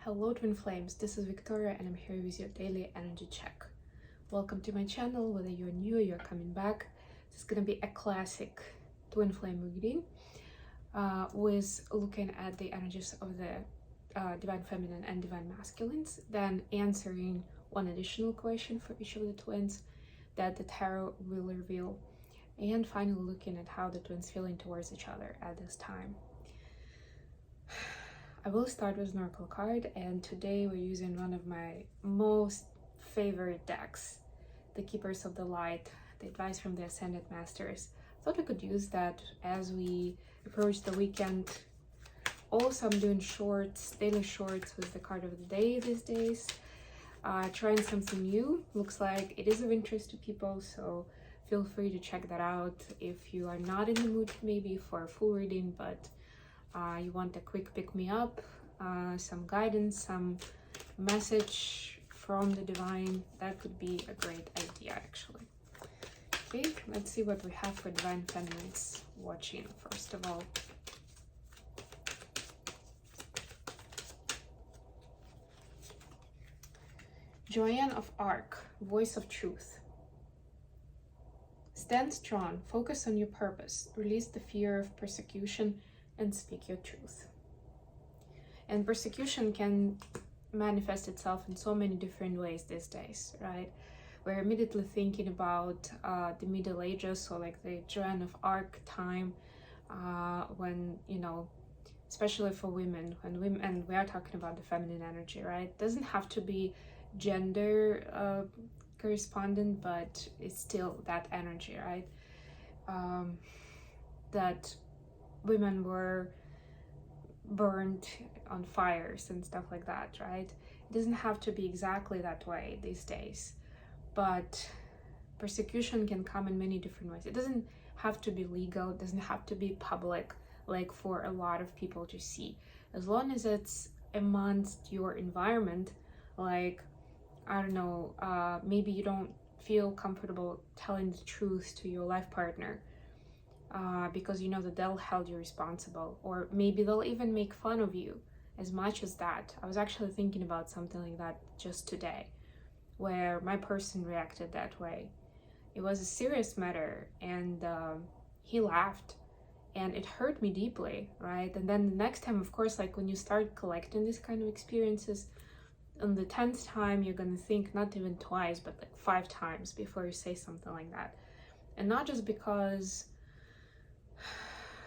Hello Twin Flames, this is Victoria and I'm here with your daily energy check. Welcome to my channel, whether you're new or you're coming back. This is going to be a classic Twin Flame reading with looking at the energies of the Divine Feminine and Divine Masculines, then answering one additional question for each of the twins that the tarot will reveal, and finally looking at how the twins feeling towards each other at this time. I will start with an oracle card, and today we're using one of my most favorite decks, the Keepers of the Light, the advice from the Ascended Masters. I thought we could use that as we approach the weekend. Also, I'm doing shorts, daily shorts with the card of the day these days. Trying something new. Looks like it is of interest to people, so feel free to check that out if you are not in the mood maybe for a full reading, but you want a quick pick-me-up, some guidance, some message from the divine. That could be a great idea, actually. Okay, let's see what we have for Divine Feminines watching, first of all. Joanne of Arc, Voice of Truth. Stand strong, focus on your purpose, release the fear of persecution, and speak your truth. And persecution can manifest itself in so many different ways these days, right? We're immediately thinking about the Middle Ages, so like the Joan of Arc time, when, you know, especially for women, and we are talking about the feminine energy, right? It doesn't have to be gender correspondent, but it's still that energy, right? That women were burned on fires and stuff like that, right? It doesn't have to be exactly that way these days, but persecution can come in many different ways. It doesn't have to be legal, it doesn't have to be public, like for a lot of people to see. As long as it's amongst your environment, like, I don't know, maybe you don't feel comfortable telling the truth to your life partner, because you know that they'll hold you responsible, or maybe they'll even make fun of you as much as that. I was actually thinking about something like that just today, where my person reacted that way. It was a serious matter, and he laughed, and it hurt me deeply, right? And then the next time, of course, like when you start collecting these kind of experiences, on the 10th time, you're gonna think not even twice, but like 5 times before you say something like that. And not just because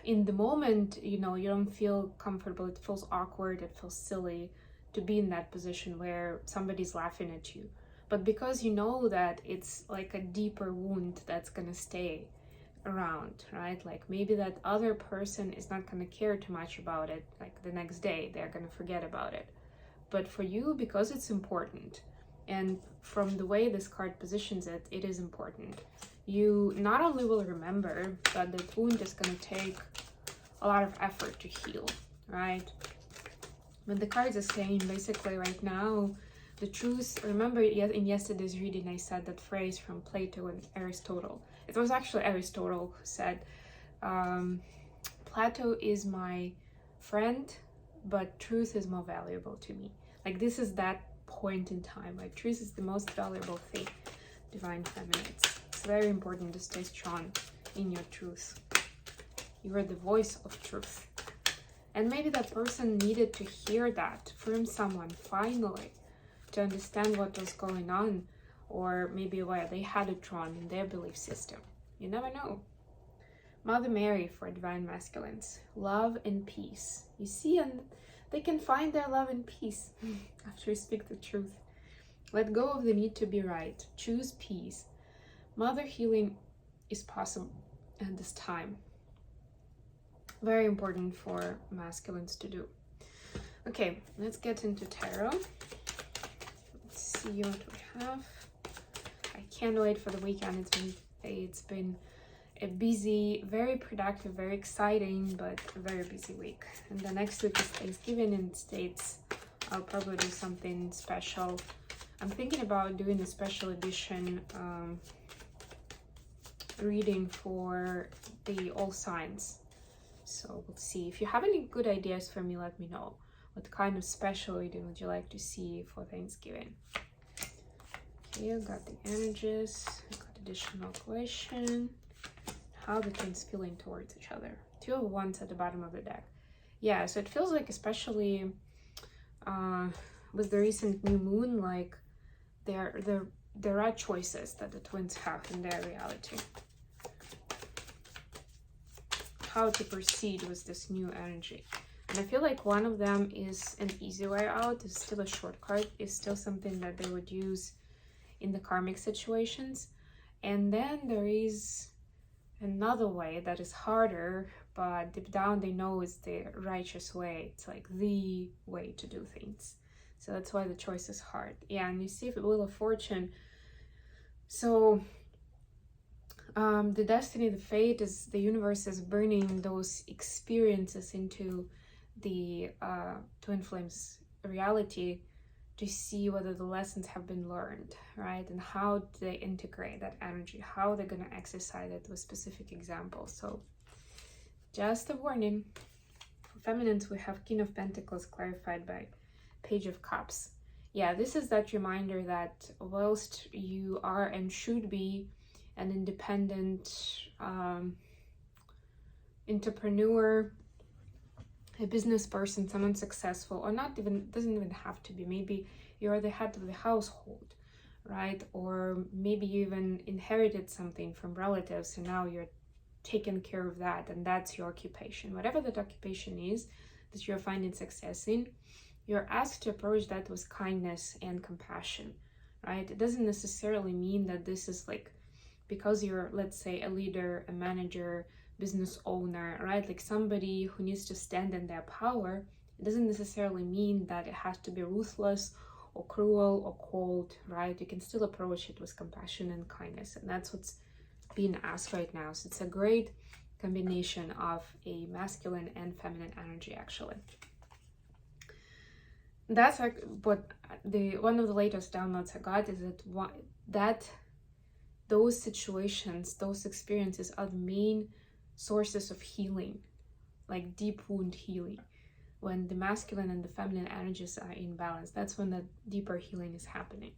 in the moment, you know, you don't feel comfortable, it feels awkward, it feels silly to be in that position where somebody's laughing at you, but because you know that it's like a deeper wound that's gonna stay around, right? Like maybe that other person is not gonna care too much about it, like the next day they're gonna forget about it. But for you, because it's important, and from the way this card positions it, it is important. You not only will remember, but that wound is going to take a lot of effort to heal, right? But the cards are saying basically right now, the truth, remember in yesterday's reading I said that phrase from Plato and Aristotle. It was actually Aristotle who said, Plato is my friend, but truth is more valuable to me. Like this is that point in time, like truth is the most valuable thing. Divine Feminines, it's very important to stay strong in your truth. You are the voice of truth, and maybe that person needed to hear that from someone finally, to understand what was going on, or maybe where they had it drawn in their belief system. You never know. Mother Mary for Divine Masculines, love and peace. You see, and they can find their love and peace after you speak the truth. Let go of the need to be right. Choose peace. Mother healing is possible at this time. Very important for masculines to do. Okay, let's get into tarot. Let's see what we have. I can't wait for the weekend. It's been a busy, very productive, very exciting, but a very busy week. And the next week is Thanksgiving in the States. I'll probably do something special. I'm thinking about doing a special edition reading for the all signs. So we'll see. If you have any good ideas for me, let me know. What kind of special reading would you like to see for Thanksgiving? Okay, I got the energies, I got additional question. How the twins feeling towards each other. 2 of Wands at the bottom of the deck. Yeah, so it feels like, especially with the recent new moon, like there are choices that the twins have in their reality. How to proceed with this new energy. And I feel like one of them is an easy way out, is still a shortcut, is still something that they would use in the karmic situations. And then there is another way that is harder, but deep down they know it's the righteous way. It's like the way to do things. So that's why the choice is hard. Yeah, and you see the Wheel of Fortune. So the destiny, the fate, is the universe is burning those experiences into the twin flames reality to see whether the lessons have been learned, right? And how do they integrate that energy, how they're going to exercise it with specific examples. So just a warning. For feminines, we have King of Pentacles clarified by Page of Cups. Yeah, this is that reminder that whilst you are and should be an independent entrepreneur, a business person, someone successful, or not even, doesn't even have to be, maybe you're the head of the household, right? Or maybe you even inherited something from relatives and now you're taking care of that, and that's your occupation. Whatever that occupation is that you're finding success in, you're asked to approach that with kindness and compassion, right? It doesn't necessarily mean that this is like, because you're, let's say, a leader, a manager, business owner, right? Like somebody who needs to stand in their power, it doesn't necessarily mean that it has to be ruthless or cruel or cold, right? You can still approach it with compassion and kindness, and that's what's being asked right now. So it's a great combination of a masculine and feminine energy, actually. That's like what the one of the latest downloads I got is that those situations, those experiences are the main sources of healing, like deep wound healing. When the masculine and the feminine energies are in balance, that's when the deeper healing is happening.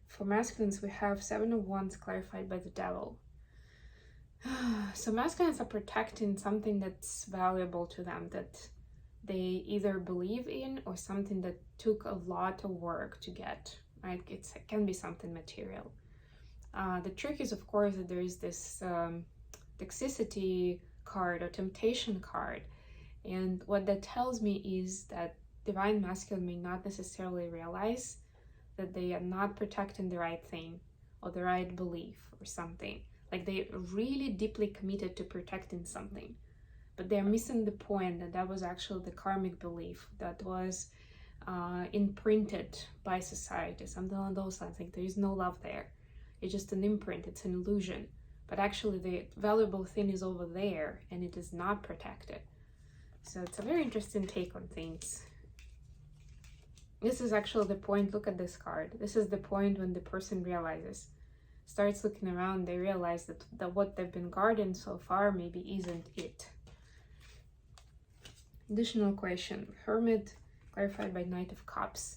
For masculines, we have 7 of Wands clarified by the Devil. So masculines are protecting something that's valuable to them, that they either believe in, or something that took a lot of work to get, right? It can be something material. The trick is, of course, that there is this toxicity card or temptation card. And what that tells me is that divine masculine may not necessarily realize that they are not protecting the right thing or the right belief or something. Like they're really deeply committed to protecting something, but they're missing the point that that was actually the karmic belief that was imprinted by society, something along those lines. Like there is no love there. It's just an imprint, it's an illusion. But actually the valuable thing is over there and it is not protected. So it's a very interesting take on things. This is actually the point. Look at this card. This is the point when the person realizes, starts looking around, they realize that what they've been guarding so far maybe isn't it. Additional question. Hermit clarified by Knight of Cups.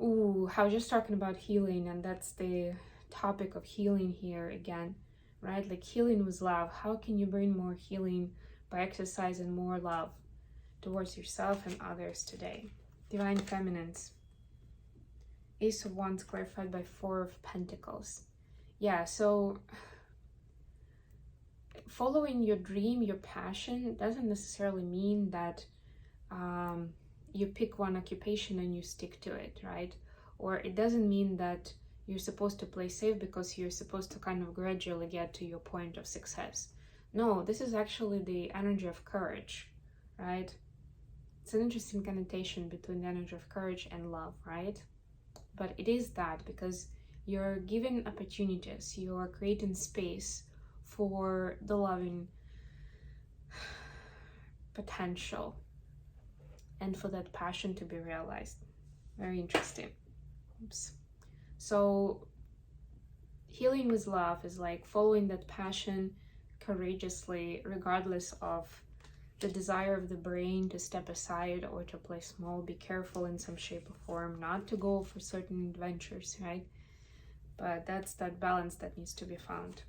Ooh, I was just talking about healing, and that's the topic of healing here again, right? Like healing with love. How can you bring more healing by exercising more love towards yourself and others today? Divine Feminines. Ace of Wands clarified by 4 of Pentacles. Yeah, so following your dream, your passion, doesn't necessarily mean that you pick one occupation and you stick to it, right? Or it doesn't mean that you're supposed to play safe because you're supposed to kind of gradually get to your point of success. No, this is actually the energy of courage, right? It's an interesting connotation between the energy of courage and love, right? But it is that because you're giving opportunities, you're creating space for the loving potential and for that passion to be realized. Very interesting. Oops. So healing with love is like following that passion courageously, regardless of the desire of the brain to step aside or to play small, be careful in some shape or form, not to go for certain adventures, right? But that's that balance that needs to be found.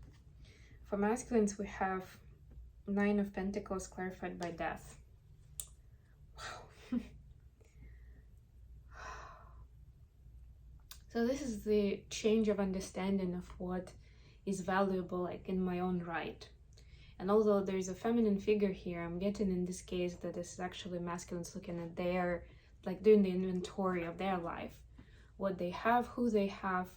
For masculines, we have Nine of Pentacles clarified by Death. Wow. So this is the change of understanding of what is valuable, like in my own right. And although there's a feminine figure here, I'm getting in this case that this is actually masculines looking at their, like doing the inventory of their life. What they have, who they have,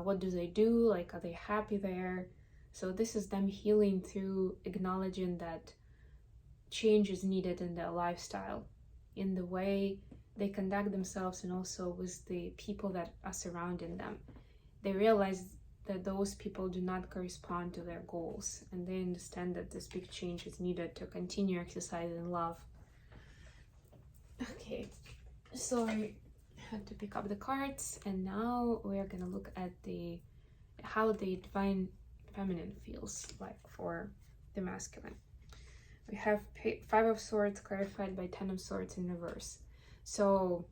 what do they do, like are they happy there? So this is them healing through acknowledging that change is needed in their lifestyle, in the way they conduct themselves, and also with the people that are surrounding them. They realize that those people do not correspond to their goals, and they understand that this big change is needed to continue exercising love. Okay, so I had to pick up the cards, and now we are gonna look at how the divine feminine feels like for the masculine. We have Five of Swords clarified by Ten of Swords in reverse. So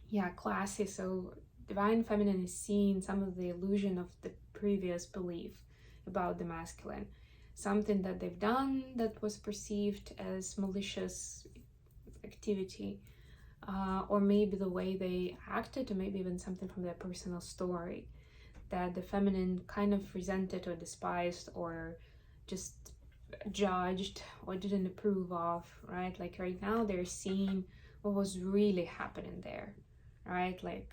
yeah, classy. So divine feminine is seeing some of the illusion of the previous belief about the masculine, something that they've done that was perceived as malicious activity, or maybe the way they acted, or maybe even something from their personal story that the feminine kind of resented or despised or just judged or didn't approve of, right? Like right now they're seeing what was really happening there, right? Like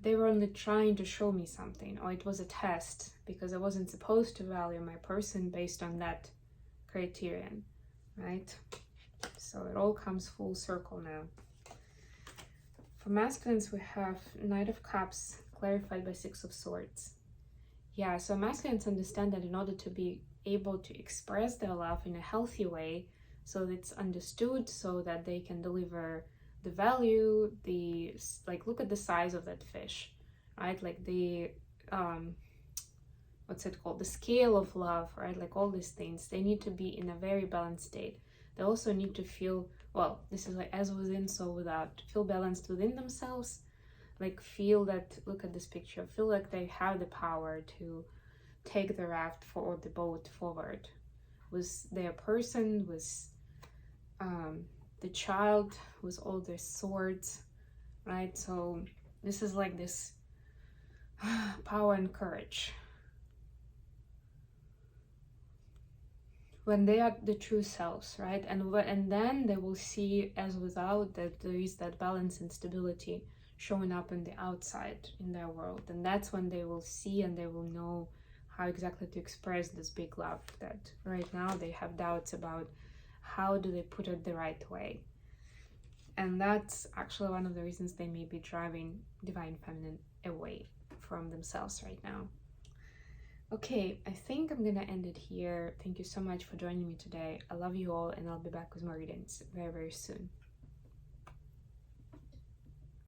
they were only trying to show me something, or it was a test because I wasn't supposed to value my person based on that criterion, right? So it all comes full circle now. For masculines, we have Knight of Cups clarified by Six of Swords. Yeah, so masculines understand that in order to be able to express their love in a healthy way, so that it's understood, so that they can deliver the value, like look at the size of that fish, right? Like the what's it called, the scale of love, right? Like all these things, they need to be in a very balanced state. They also need to feel, well, this is like as within so without, feel balanced within themselves, like feel that, look at this picture, feel like they have the power to take the raft or the boat forward with their person, with the child, with all their swords, right? So this is like this power and courage. When they are the true selves, right? And then they will see as without that there is that balance and stability showing up in the outside in their world. And that's when they will see and they will know how exactly to express this big love that right now they have doubts about how do they put it the right way. And that's actually one of the reasons they may be driving divine feminine away from themselves right now. Okay, I think I'm gonna end it here. Thank you so much for joining me today. I love you all, and I'll be back with more readings very, very soon.